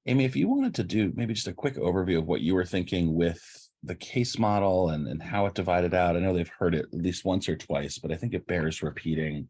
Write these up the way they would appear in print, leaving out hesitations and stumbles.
Amy, if you wanted to do maybe just a quick overview of what you were thinking with the case model and how it divided out. I know they've heard it at least once or twice, but I think it bears repeating,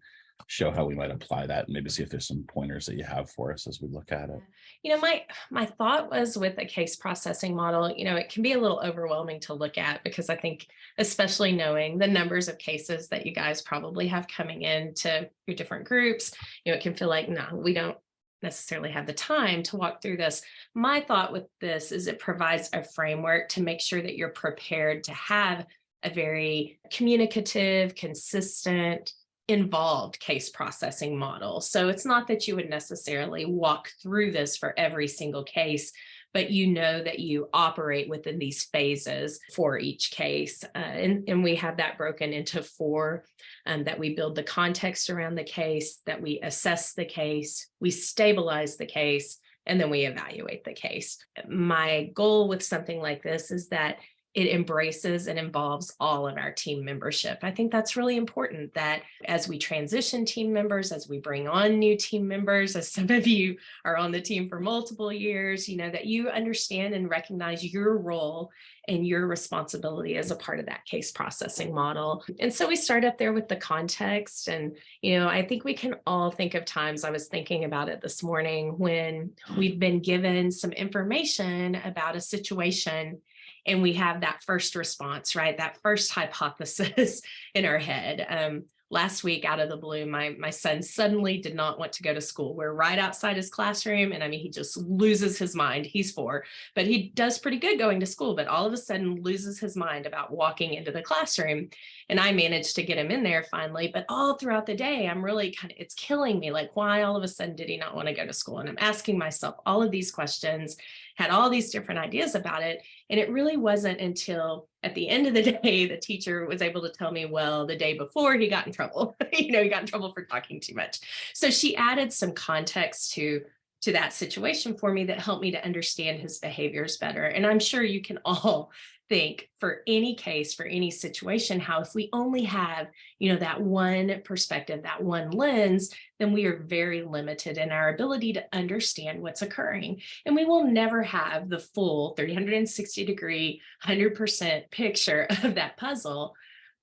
show how we might apply that and maybe see if there's some pointers that you have for us as we look at it. My thought was with the case processing model, it can be a little overwhelming to look at because I think, especially knowing the numbers of cases that you guys probably have coming into your different groups, it can feel like, no, we don't necessarily have the time to walk through this. My thought with this is it provides a framework to make sure that you're prepared to have a very communicative, consistent, involved case processing model. So it's not that you would necessarily walk through this for every single case, but you know that you operate within these phases for each case. And we have that broken into four, that we build the context around the case, that we assess the case, we stabilize the case, and then we evaluate the case. My goal with something like this is that it embraces and involves all of our team membership. I think that's really important that as we transition team members, as we bring on new team members, as some of you are on the team for multiple years, that you understand and recognize your role and your responsibility as a part of that case processing model. And so we start up there with the context. And, I think we can all think of times, I was thinking about it this morning, when we've been given some information about a situation and we have that first response, right? That first hypothesis in our head. Last week, out of the blue, my son suddenly did not want to go to school. We're right outside his classroom. And he just loses his mind. He's 4, but he does pretty good going to school, but all of a sudden loses his mind about walking into the classroom. And I managed to get him in there finally, but all throughout the day, I'm really it's killing me. Like, why all of a sudden did he not want to go to school? And I'm asking myself all of these questions, had all these different ideas about it. And it really wasn't until at the end of the day, the teacher was able to tell me, well, the day before he got in trouble, he got in trouble for talking too much. So she added some context to that situation for me that helped me to understand his behaviors better. And I'm sure you can all think for any case, for any situation, how if we only have, that one perspective, that one lens, then we are very limited in our ability to understand what's occurring. And we will never have the full 360-degree, 100% picture of that puzzle.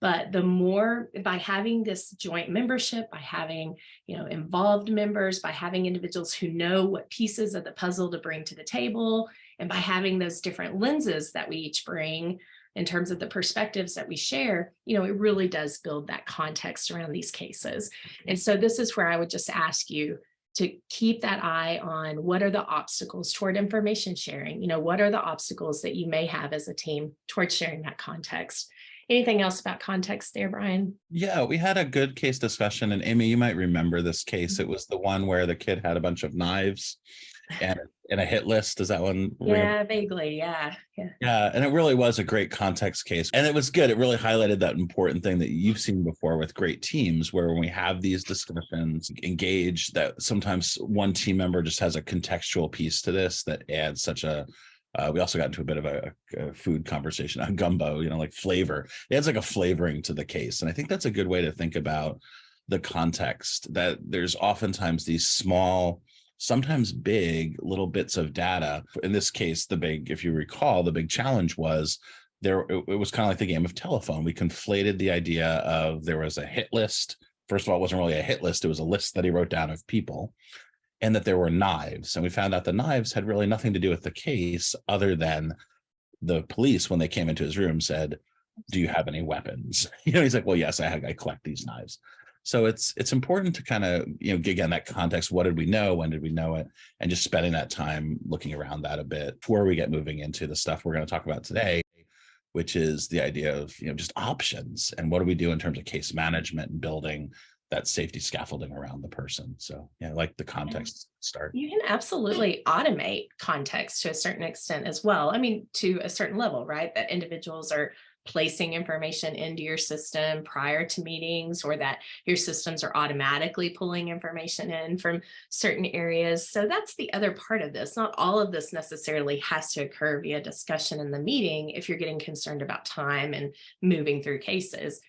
But the more, by having this joint membership, by having, involved members, by having individuals who know what pieces of the puzzle to bring to the table, and by having those different lenses that we each bring in terms of the perspectives that we share, it really does build that context around these cases. And so this is where I would just ask you to keep that eye on what are the obstacles toward information sharing? What are the obstacles that you may have as a team towards sharing that context? Anything else about context there, Brian? Yeah, we had a good case discussion. And Amy, you might remember this case. It was the one where the kid had a bunch of knives and a hit list. Is that one? Yeah, vaguely. Yeah. Yeah. And it really was a great context case. And it was good. It really highlighted that important thing that you've seen before with great teams, where when we have these discussions, engage, that sometimes one team member just has a contextual piece to this that adds such a we also got into a bit of a food conversation on gumbo, like flavor. It adds like a flavoring to the case. And I think that's a good way to think about the context, that there's oftentimes these small, sometimes big little bits of data. In this case, if you recall, the big challenge was it was kind of like the game of telephone. We conflated the idea of there was a hit list. First of all, it wasn't really a hit list. It was a list that he wrote down of people, and that there were knives. And we found out the knives had really nothing to do with the case, other than the police, when they came into his room, said, do you have any weapons? He's like, well, yes, I collect these knives. So it's important to kind of, again, that context. What did we know? When did we know it? And just spending that time looking around that a bit before we get moving into the stuff we're going to talk about today, which is the idea of, just options and what do we do in terms of case management and building that safety scaffolding around the person. So yeah, I like the context start. You can absolutely automate context to a certain extent as well. To a certain level, right? That individuals are placing information into your system prior to meetings, or that your systems are automatically pulling information in from certain areas. So that's the other part of this. Not all of this necessarily has to occur via discussion in the meeting if you're getting concerned about time and moving through cases.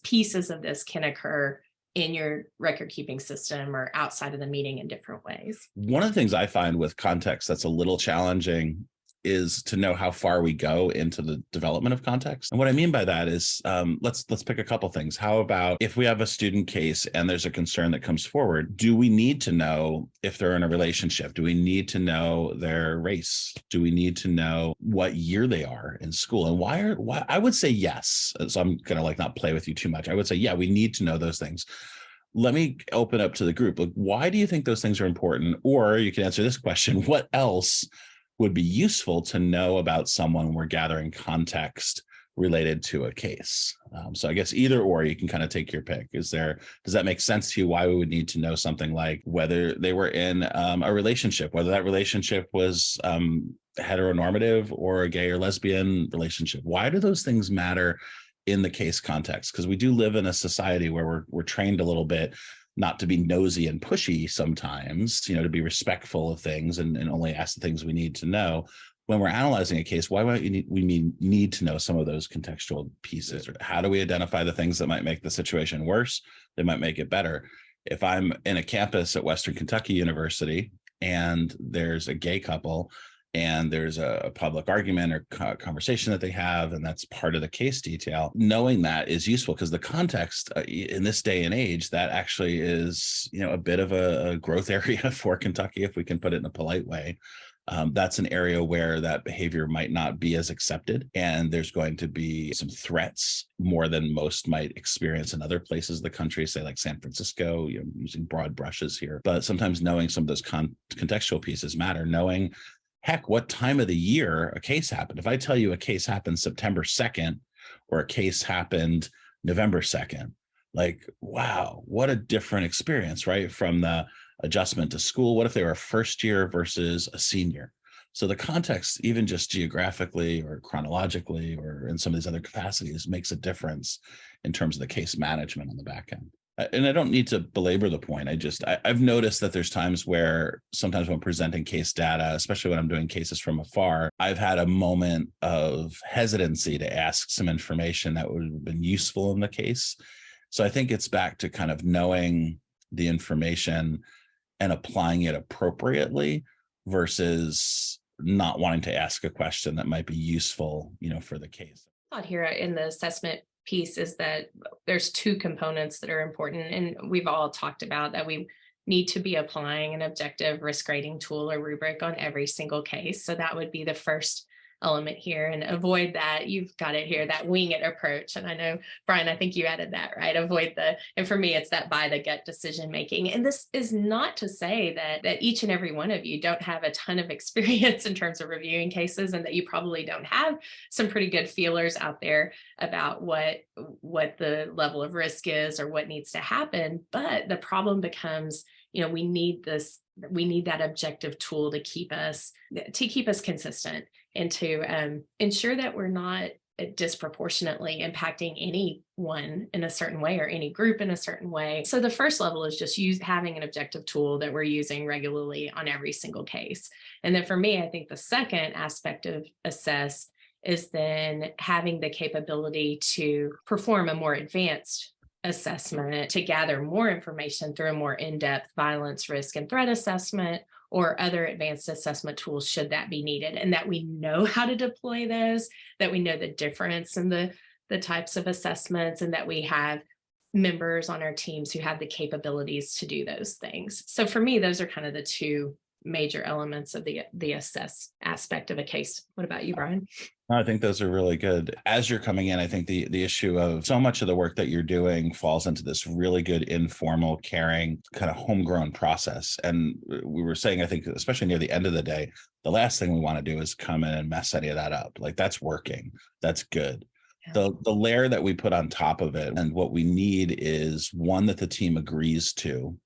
Pieces of this can occur in your record keeping system or outside of the meeting in different ways. One of the things I find with context that's a little challenging is to know how far we go into the development of context. And what I mean by that is, let's pick a couple things. How about if we have a student case and there's a concern that comes forward, do we need to know if they're in a relationship? Do we need to know their race? Do we need to know what year they are in school? And why? I would say yes. So I'm gonna not play with you too much. I would say, yeah, we need to know those things. Let me open up to the group. Why do you think those things are important? Or you can answer this question: what else would be useful to know about someone when we're gathering context related to a case? So I guess either or, you can kind of take your pick. Does that make sense to you why we would need to know something like whether they were in a relationship, whether that relationship was heteronormative or a gay or lesbian relationship? Why do those things matter in the case context? Because we do live in a society where we're trained a little bit not to be nosy and pushy sometimes, to be respectful of things and only ask the things we need to know. When we're analyzing a case, why might we need to know some of those contextual pieces? Or how do we identify the things that might make the situation worse, that might make it better? If I'm in a campus at Western Kentucky University and there's a gay couple and there's a public argument or conversation that they have, and that's part of the case detail, knowing that is useful because the context in this day and age, that actually is, a bit of a growth area for Kentucky, if we can put it in a polite way. That's an area where that behavior might not be as accepted, and there's going to be some threats more than most might experience in other places of the country, say like San Francisco, using broad brushes here. But sometimes knowing some of those contextual pieces matter. Knowing, heck, what time of the year a case happened. If I tell you a case happened September 2nd or a case happened November 2nd, wow, what a different experience, right? From the adjustment to school. What if they were a first year versus a senior? So the context, even just geographically or chronologically or in some of these other capacities, makes a difference in terms of the case management on the back end. And I don't need to belabor the point. I've noticed that there's times where sometimes when presenting case data, especially when I'm doing cases from afar, I've had a moment of hesitancy to ask some information that would have been useful in the case. So I think it's back to kind of knowing the information and applying it appropriately versus not wanting to ask a question that might be useful, for the case. Thought here in the assessment piece is that there's two components that are important, and we've all talked about that we need to be applying an objective risk rating tool or rubric on every single case. So that would be the first element here, and avoid that. You've got it here, that wing it approach. And I know, Brian, I think you added that, right? And for me, it's that by the gut decision making. And this is not to say that each and every one of you don't have a ton of experience in terms of reviewing cases, and that you probably don't have some pretty good feelers out there about what the level of risk is or what needs to happen. But the problem becomes, we need that objective tool to keep us consistent and to ensure that we're not disproportionately impacting anyone in a certain way or any group in a certain way. So the first level is just having an objective tool that we're using regularly on every single case. And then for me, I think the second aspect of assess is then having the capability to perform a more advanced assessment, to gather more information through a more in-depth violence, risk, and threat assessment, or other advanced assessment tools should that be needed, and that we know how to deploy those, that we know the difference in the types of assessments, and that we have members on our teams who have the capabilities to do those things. So for me, those are kind of the two major elements of the assess aspect of a case. What about you, Brian? I think those are really good. As you're coming in, I think the issue of so much of the work that you're doing falls into this really good, informal, caring, kind of homegrown process. And we were saying, I think, especially near the end of the day, the last thing we want to do is come in and mess any of that up. That's working. That's good. Yeah. The layer that we put on top of it, and what we need is one that the team agrees to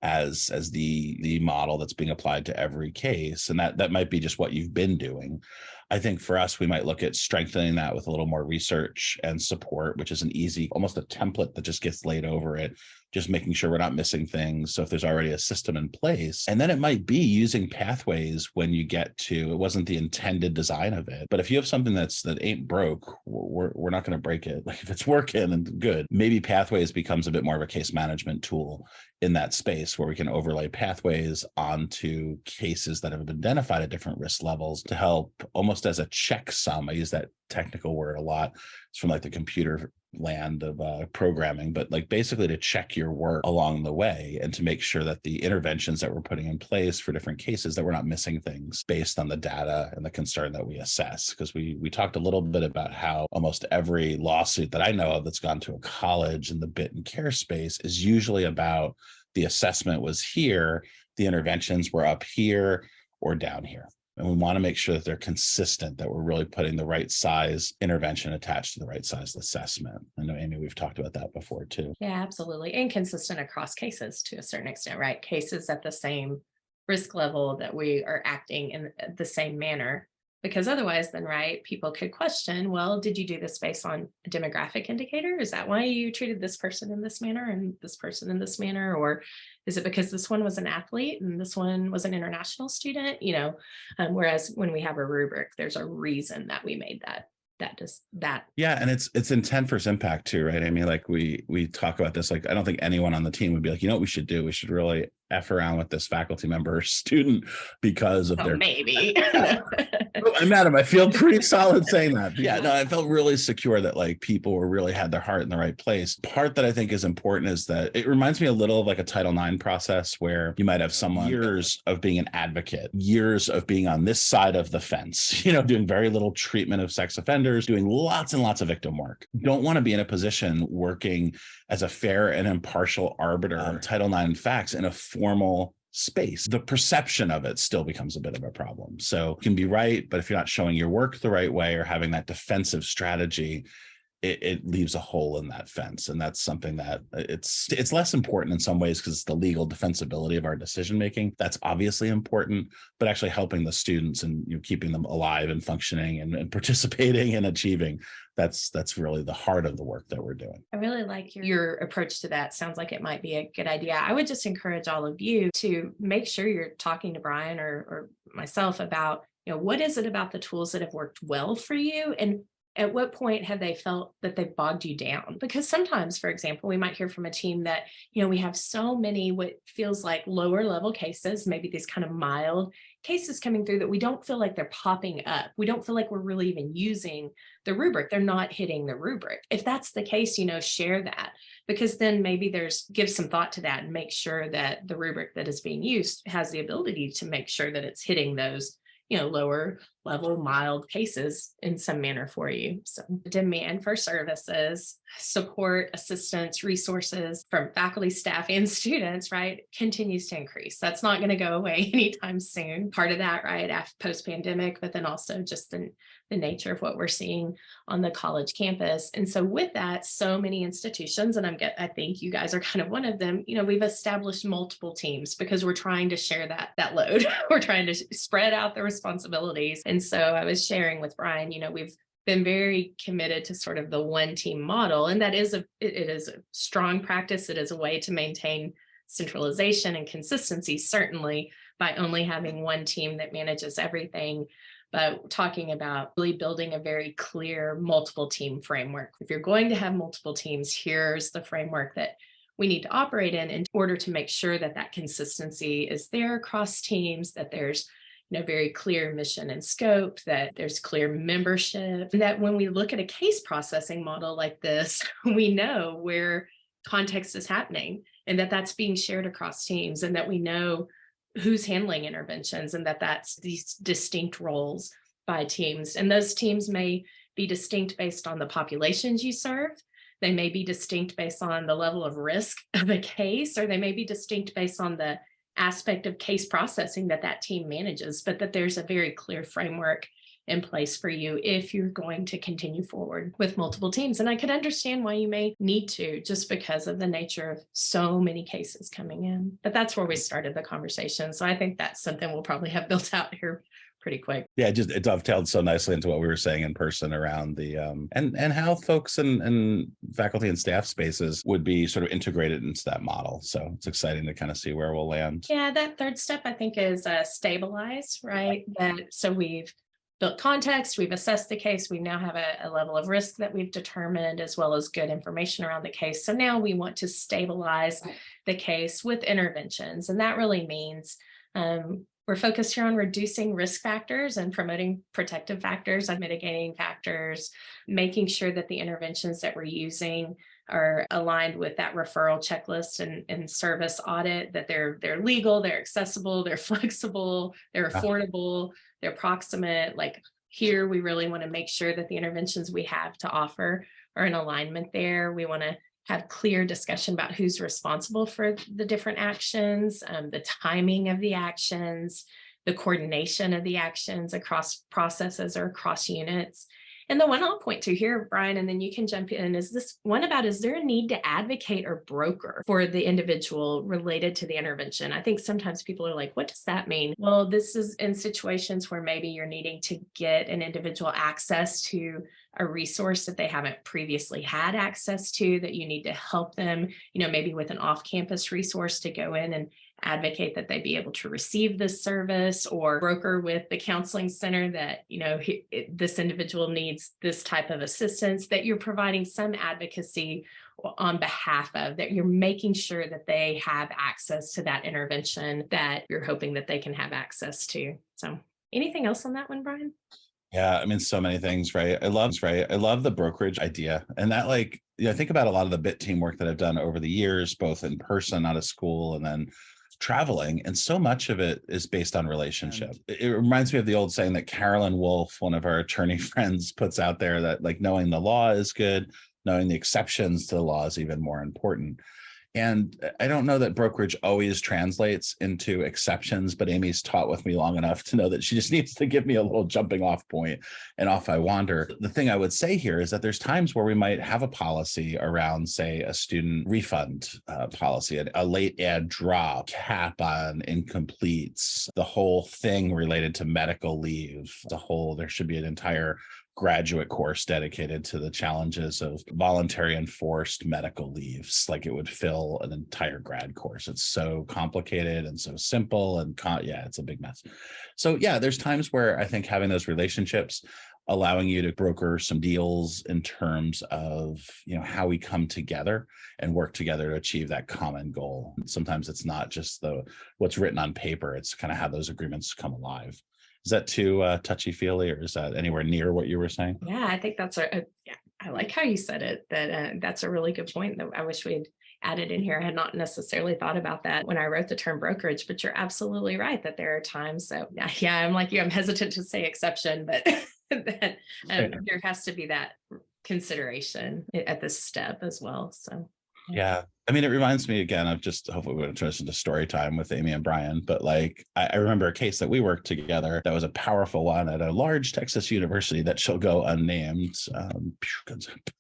as the model that's being applied to every case. And that might be just what you've been doing. I think for us, we might look at strengthening that with a little more research and support, which is an easy, almost a template that just gets laid over it, just making sure we're not missing things. So if there's already a system in place, and then it might be using pathways when you get to, it wasn't the intended design of it, but if you have something that ain't broke, we're not going to break it. Like if it's working and good, maybe pathways becomes a bit more of a case management tool in that space where we can overlay pathways onto cases that have been identified at different risk levels to help almost as a checksum. I use that technical word a lot. It's from like the computer land of programming, but like basically to check your work along the way and to make sure that the interventions that we're putting in place for different cases, that we're not missing things based on the data and the concern that we assess. Because we talked a little bit about how almost every lawsuit that I know of that's gone to a college in the bit and care space is usually about the assessment was here, the interventions were up here or down here. And we want to make sure that they're consistent, that we're really putting the right size intervention attached to the right size assessment. I know, Amy, we've talked about that before too. Yeah, absolutely. And consistent across cases to a certain extent, right? Cases at the same risk level, that we are acting in the same manner. Because otherwise, then, right, people could question, well, did you do this based on a demographic indicator? Is that why you treated this person in this manner and this person in this manner? Or is it because this one was an athlete and this one was an international student? Whereas when we have a rubric, there's a reason that we made that. Yeah, and it's intent versus impact too, right? I mean, like we talk about this, like I don't think anyone on the team would be like, you know what we should do? We should really F around with this faculty member or student because of their maybe. Madam, I feel pretty solid saying that. Yeah, no, I felt really secure that like people were really had their heart in the right place. Part that I think is important is that it reminds me a little of like a Title IX process where you might have someone years of being an advocate, years of being on this side of the fence, doing very little treatment of sex offenders, doing lots and lots of victim work. Don't want to be in a position working as a fair and impartial arbiter of Title IX facts in a formal space. The perception of it still becomes a bit of a problem. So you can be right, but if you're not showing your work the right way or having that defensive strategy, it leaves a hole in that fence. And that's something that it's less important in some ways because it's the legal defensibility of our decision making. That's obviously important, but actually helping the students and keeping them alive and functioning and participating and achieving. That's really the heart of the work that we're doing. I really like your approach to that. Sounds like it might be a good idea. I would just encourage all of you to make sure you're talking to Brian or myself about, what is it about the tools that have worked well for you? And at what point have they felt that they've bogged you down? Because sometimes, for example, we might hear from a team that, we have so many what feels like lower level cases, maybe these kind of mild cases coming through that we don't feel like they're popping up. We don't feel like we're really even using the rubric. They're not hitting the rubric. If that's the case, share that, because then maybe give some thought to that and make sure that the rubric that is being used has the ability to make sure that it's hitting those lower level mild cases in some manner for you. So demand for services, support, assistance, resources from faculty, staff, and students, right, continues to increase. That's not going to go away anytime soon. Part of that, right, after post-pandemic, but then also just the nature of what we're seeing on the college campus. And so with that, so many institutions, and I think you guys are kind of one of them, we've established multiple teams because we're trying to share that load. We're trying to spread out the responsibilities. And so I was sharing with Brian, we've been very committed to sort of the one team model. And it is a strong practice. It is a way to maintain centralization and consistency, certainly by only having one team that manages everything. But talking about really building a very clear multiple team framework. If you're going to have multiple teams, here's the framework that we need to operate in order to make sure that consistency is there across teams, that there's very clear mission and scope, that there's clear membership, and that when we look at a case processing model like this, we know where context is happening and that's being shared across teams, and that we know who's handling interventions, and that's these distinct roles by teams. And those teams may be distinct based on the populations you serve. They may be distinct based on the level of risk of a case, or they may be distinct based on the aspect of case processing that team manages, but that there's a very clear framework in place for you if you're going to continue forward with multiple teams. And I could understand why you may need to, just because of the nature of so many cases coming in. But that's where we started the conversation. So I think that's something we'll probably have built out here pretty quick. Yeah, it dovetailed so nicely into what we were saying in person around the and how folks and faculty and staff spaces would be sort of integrated into that model. So it's exciting to kind of see where we'll land. Yeah, that third step I think is stabilize, right? So we've built context, we've assessed the case, we now have a level of risk that we've determined, as well as good information around the case. So now we want to stabilize the case with interventions. And that really means we're focused here on reducing risk factors and promoting protective factors and mitigating factors, making sure that the interventions that we're using are aligned with that referral checklist and service audit, that they're legal, they're accessible, they're flexible, they're affordable, they're proximate. Like here, we really want to make sure that the interventions we have to offer are in alignment there. We want to have clear discussion about who's responsible for the different actions, the timing of the actions, the coordination of the actions across processes or across units. And the one I'll point to here, Brian, and then you can jump in, is this one about, is there a need to advocate or broker for the individual related to the intervention? I think sometimes people are like, what does that mean? Well, this is in situations where maybe you're needing to get an individual access to a resource that they haven't previously had access to, that you need to help them, maybe with an off-campus resource to go in and advocate that they be able to receive this service, or broker with the counseling center that, this individual needs this type of assistance, that you're providing some advocacy on behalf of, that you're making sure that they have access to that intervention that you're hoping that they can have access to. So anything else on that one, Brian? Yeah, I mean, so many things, right? I love the brokerage idea. And that, like, I think about a lot of the bit team work that I've done over the years, both in person out of school and then traveling, and so much of it is based on relationship. It reminds me of the old saying that Carolyn Wolf, one of our attorney friends, puts out there, that like knowing the law is good, knowing the exceptions to the law is even more important. And I don't know that brokerage always translates into exceptions, but Amy's taught with me long enough to know that she just needs to give me a little jumping off point, and off I wander. The thing I would say here is that there's times where we might have a policy around, say, a student refund policy, a late ad drop, cap on incompletes, the whole thing related to medical leave. There should be an entire graduate course dedicated to the challenges of voluntary enforced medical leaves. Like, it would fill an entire grad course. It's so complicated and so simple, and it's a big mess. So yeah, there's times where I think having those relationships, allowing you to broker some deals in terms of, how we come together and work together to achieve that common goal. Sometimes it's not just what's written on paper, it's kind of how those agreements come alive. Is that too touchy-feely, or is that anywhere near what you were saying? Yeah, I think that's I like how you said it, that that's a really good point that I wish we'd added in here. I had not necessarily thought about that when I wrote the term brokerage, but you're absolutely right that there are times that, I'm like you, I'm hesitant to say exception, but that there has to be that consideration at this step as well. So yeah. I mean, it reminds me again of just, hopefully we're going to transition to story time with Amy and Brian, but like, I remember a case that we worked together that was a powerful one at a large Texas university that shall go unnamed.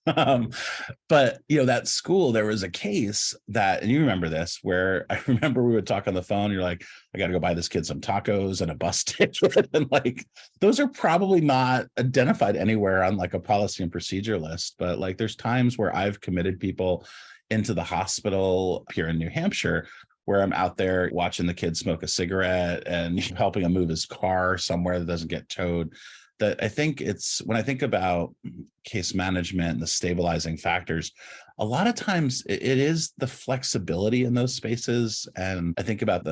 But, that school, there was a case that, and you remember this, where I remember we would talk on the phone. You're like, I got to go buy this kid some tacos and a bus ticket. And like, those are probably not identified anywhere on like a policy and procedure list. But like, there's times where I've committed people into the hospital here in New Hampshire, where I'm out there watching the kid smoke a cigarette and helping him move his car somewhere that doesn't get towed. That I think it's, when I think about case management and the stabilizing factors, a lot of times it is the flexibility in those spaces. And I think about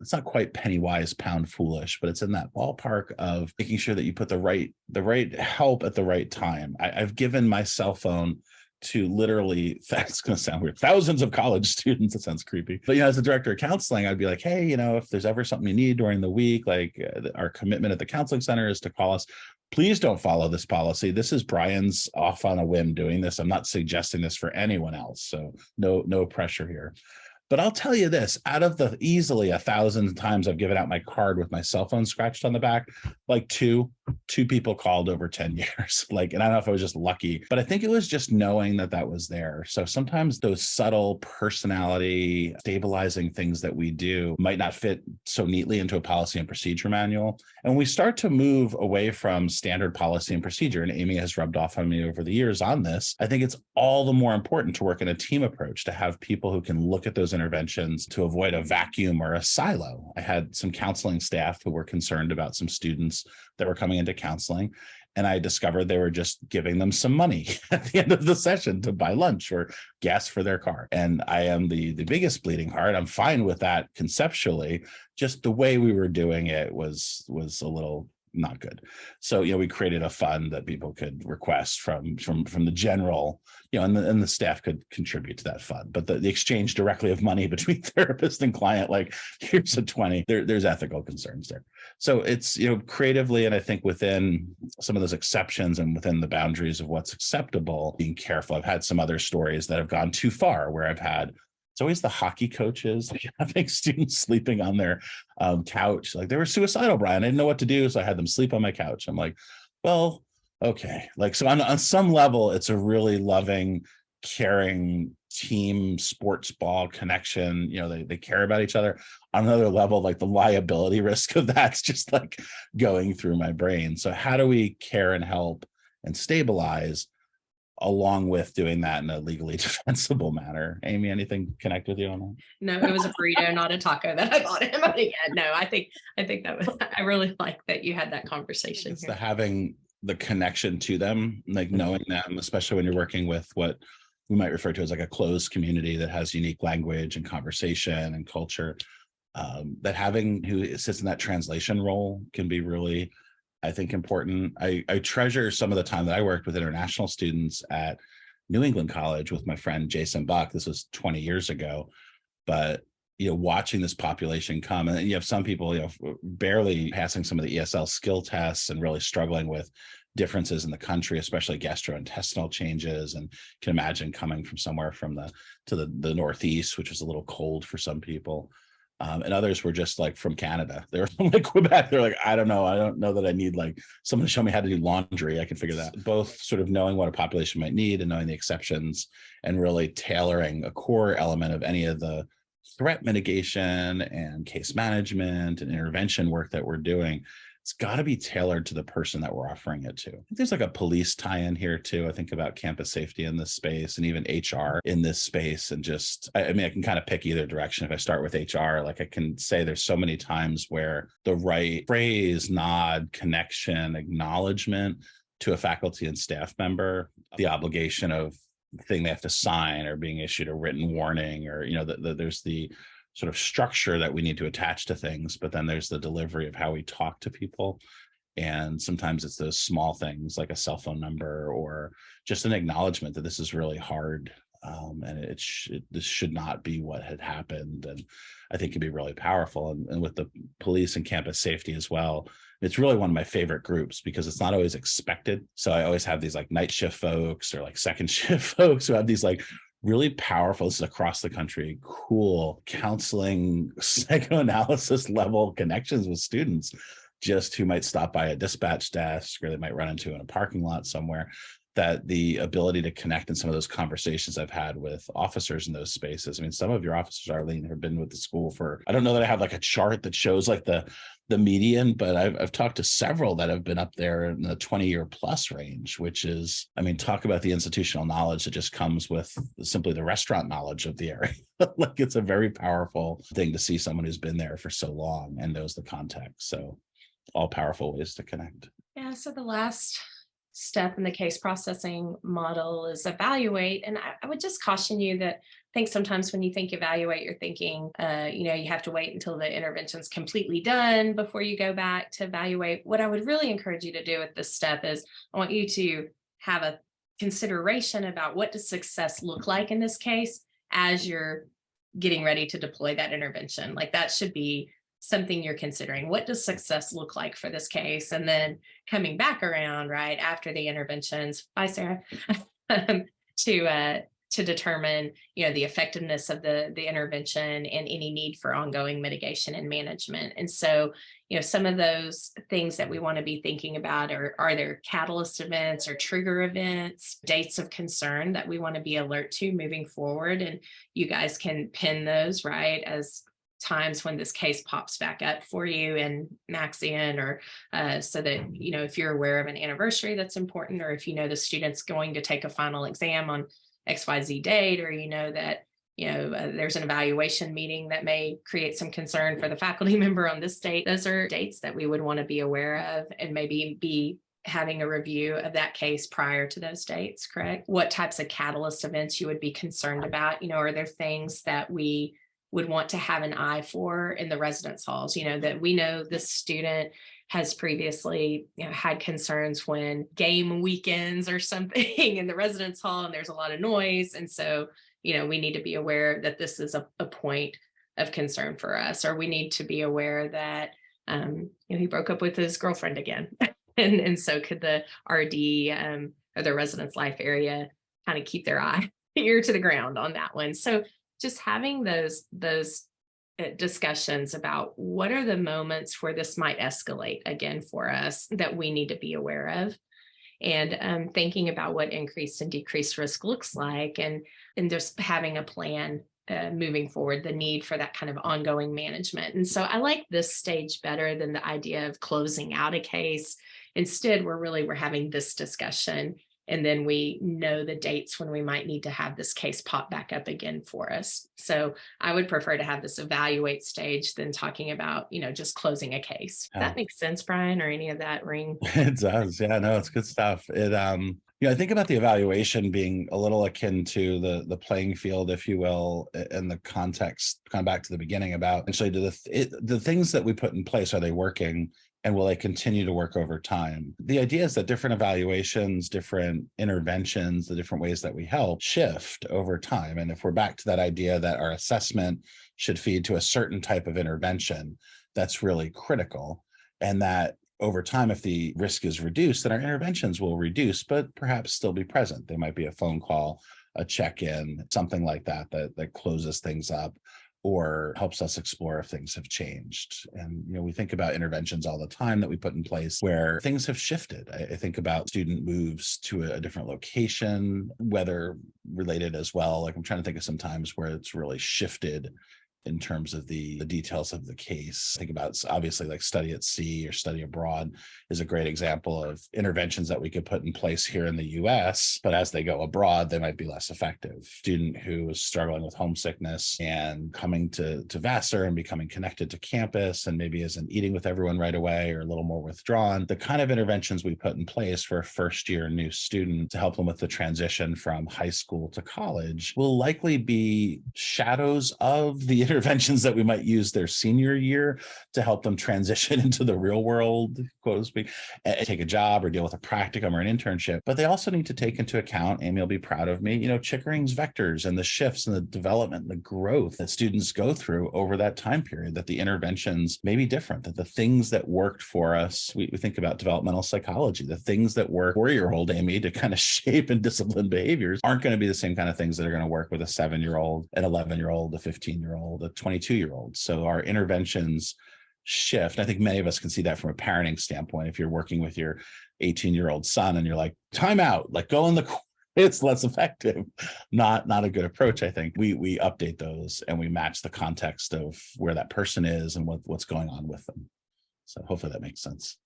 it's not quite penny wise, pound foolish, but it's in that ballpark of making sure that you put the right help at the right time. I've given my cell phone to literally, that's going to sound weird, thousands of college students. It sounds creepy. But, as the director of counseling, I'd be like, hey, if there's ever something you need during the week, like our commitment at the counseling center is to call us. Please don't follow this policy. This is Brian's off on a whim doing this. I'm not suggesting this for anyone else. So no pressure here. But I'll tell you this, out of the easily 1,000 times I've given out my card with my cell phone scratched on the back, like 2 2 people called over 10 years. Like, and I don't know if I was just lucky, but I think it was just knowing that that was there. So sometimes those subtle personality stabilizing things that we do might not fit so neatly into a policy and procedure manual. And when we start to move away from standard policy and procedure, and Amy has rubbed off on me over the years on this, I think it's all the more important to work in a team approach, to have people who can look at those interventions to avoid a vacuum or a silo. I had some counseling staff who were concerned about some students that were coming into counseling. And I discovered they were just giving them some money at the end of the session to buy lunch or gas for their car. And I am the biggest bleeding heart. I'm fine with that conceptually. Just the way we were doing it was a little not good. So, we created a fund that people could request from the general, and the staff could contribute to that fund. But the exchange directly of money between therapist and client, like, here's a 20, there's ethical concerns there. So it's, creatively, and I think within some of those exceptions and within the boundaries of what's acceptable, being careful. I've had some other stories that have gone too far where it's always the hockey coaches having students sleeping on their couch. Like, they were suicidal, Brian. I didn't know what to do, so I had them sleep on my couch. I'm like, well, okay. Like, so on some level, it's a really loving, caring team sports ball connection. They care about each other. On another level, like, the liability risk of that's just like going through my brain. So how do we care and help and stabilize along with doing that in a legally defensible manner? Amy, anything connect with you on that? No, it was a burrito, not a taco that I bought him. But again, no, I think that was, I really like that you had that conversation. It's the having the connection to them, like knowing them, especially when you're working with what we might refer to as like a closed community that has unique language and conversation and culture. That having who sits in that translation role can be really, I think, important. I treasure some of the time that I worked with international students at New England College with my friend Jason Buck. This was 20 years ago, but watching this population come, and you have some people barely passing some of the ESL skill tests and really struggling with differences in the country, especially gastrointestinal changes, and can imagine coming from somewhere from the Northeast, which was a little cold for some people. And others were just like from Canada. They were from like Quebec. They're like, I don't know that I need like someone to show me how to do laundry. I can figure that. Both sort of knowing what a population might need and knowing the exceptions, and really tailoring a core element of any of the threat mitigation and case management and intervention work that we're doing. It's got to be tailored to the person that we're offering it to. I think there's like a police tie-in here too. I think about campus safety in this space and even HR in this space. And just, I mean, I can kind of pick either direction. If I start with HR, like, I can say there's so many times where the right phrase, nod, connection, acknowledgement to a faculty and staff member, the obligation of the thing they have to sign or being issued a written warning, or, there's the sort of structure that we need to attach to things, but then there's the delivery of how we talk to people. And sometimes it's those small things like a cell phone number or just an acknowledgement that this is really hard. And this should not be what had happened. And I think can be really powerful. And with the police and campus safety as well, it's really one of my favorite groups because it's not always expected. So I always have these like night shift folks or like second shift folks who have these like really powerful, this is across the country, cool counseling, psychoanalysis level connections with students, just who might stop by a dispatch desk or they might run into in a parking lot somewhere. That the ability to connect in some of those conversations I've had with officers in those spaces. I mean, some of your officers, Arlene, have been with the school for, I don't know that I have like a chart that shows like the median, but I've talked to several that have been up there in the 20-year plus range, which is, I mean, talk about the institutional knowledge that just comes with simply the restaurant knowledge of the area. Like, it's a very powerful thing to see someone who's been there for so long and knows the context. So all powerful ways to connect. Yeah, so the last step in the case processing model is evaluate. And I would just caution you that I think sometimes when you think evaluate, you're thinking, you have to wait until the intervention's completely done before you go back to evaluate. What I would really encourage you to do with this step is I want you to have a consideration about what does success look like in this case as you're getting ready to deploy that intervention. Like, that should be something you're considering. What does success look like for this case? And then coming back around right after the interventions, bye Sarah, to to determine, you know, the effectiveness of the intervention and any need for ongoing mitigation and management. And so, you know, some of those things that we want to be thinking about are there catalyst events or trigger events, dates of concern that we want to be alert to moving forward. And you guys can pin those, right, as times when this case pops back up for you in Maxion, or so that, you know, if you're aware of an anniversary that's important, or if you know the student's going to take a final exam on XYZ date, or you know that, you know, there's an evaluation meeting that may create some concern for the faculty member on this date. Those are dates that we would want to be aware of and maybe be having a review of that case prior to those dates, correct? What types of catalyst events you would be concerned about? You know, are there things that we would want to have an eye for in the residence halls, you know, that we know this student has previously, you know, had concerns when game weekends or something in the residence hall and there's a lot of noise. And so, you know, we need to be aware that this is a point of concern for us, or we need to be aware that, you know, he broke up with his girlfriend again. and so could the RD or the residence life area kind of keep their ear to the ground on that one. So just having those discussions about what are the moments where this might escalate again for us that we need to be aware of, and thinking about what increased and decreased risk looks like, and just having a plan moving forward, the need for that kind of ongoing management. And so I like this stage better than the idea of closing out a case. Instead, we're having this discussion, and then we know the dates when we might need to have this case pop back up again for us. So I would prefer to have this evaluate stage than talking about, you know, just closing a case. Does that make sense, Brian, or any of that ring? It does. Yeah, no, it's good stuff. It you know, I think about the evaluation being a little akin to the playing field, if you will, in the context, kind of back to the beginning about actually the things that we put in place, are they working? And will they continue to work over time? The idea is that different evaluations, different interventions, the different ways that we help shift over time. And if we're back to that idea that our assessment should feed to a certain type of intervention, that's really critical. And that over time, if the risk is reduced, then our interventions will reduce, but perhaps still be present. They might be a phone call, a check-in, something like that closes things up, or helps us explore if things have changed. And, you know, we think about interventions all the time that we put in place where things have shifted. I think about student moves to a different location, weather related as well. Like I'm trying to think of some times where it's really shifted in terms of the details of the case. Think about, obviously, like study at sea or study abroad is a great example of interventions that we could put in place here in the US, but as they go abroad, they might be less effective. Student who is struggling with homesickness and coming to Vassar and becoming connected to campus and maybe isn't eating with everyone right away or a little more withdrawn. The kind of interventions we put in place for a first year new student to help them with the transition from high school to college will likely be shadows of the interventions that we might use their senior year to help them transition into the real world, quote to speak, and take a job or deal with a practicum or an internship. But they also need to take into account, Amy will be proud of me, you know, Chickering's vectors and the shifts and the development and the growth that students go through over that time period, that the interventions may be different, that the things that worked for us, we think about developmental psychology, the things that work 4-year-old Amy to kind of shape and discipline behaviors aren't going to be the same kind of things that are going to work with a 7-year-old, an 11-year-old, a 15-year-old, a 22-year-old. So our interventions shift. I think many of us can see that from a parenting standpoint. If you're working with your 18-year-old son and you're like, time out, like go in the, it's less effective. Not a good approach. I think we update those and we match the context of where that person is and what's going on with them. So hopefully that makes sense.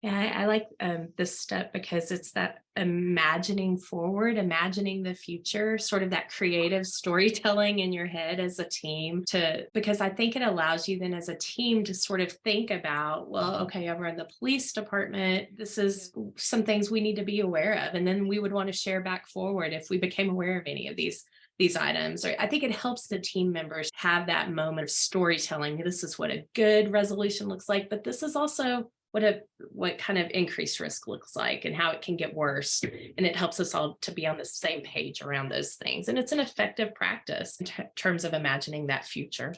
Yeah, I like this step because it's that imagining forward, imagining the future, sort of that creative storytelling in your head as a team, because I think it allows you then as a team to sort of think about, well, okay, over in the police department, this is some things we need to be aware of. And then we would want to share back forward if we became aware of any of these items. Or I think it helps the team members have that moment of storytelling. This is what a good resolution looks like, but this is also what kind of increased risk looks like and how it can get worse. And it helps us all to be on the same page around those things. And it's an effective practice in terms of imagining that future.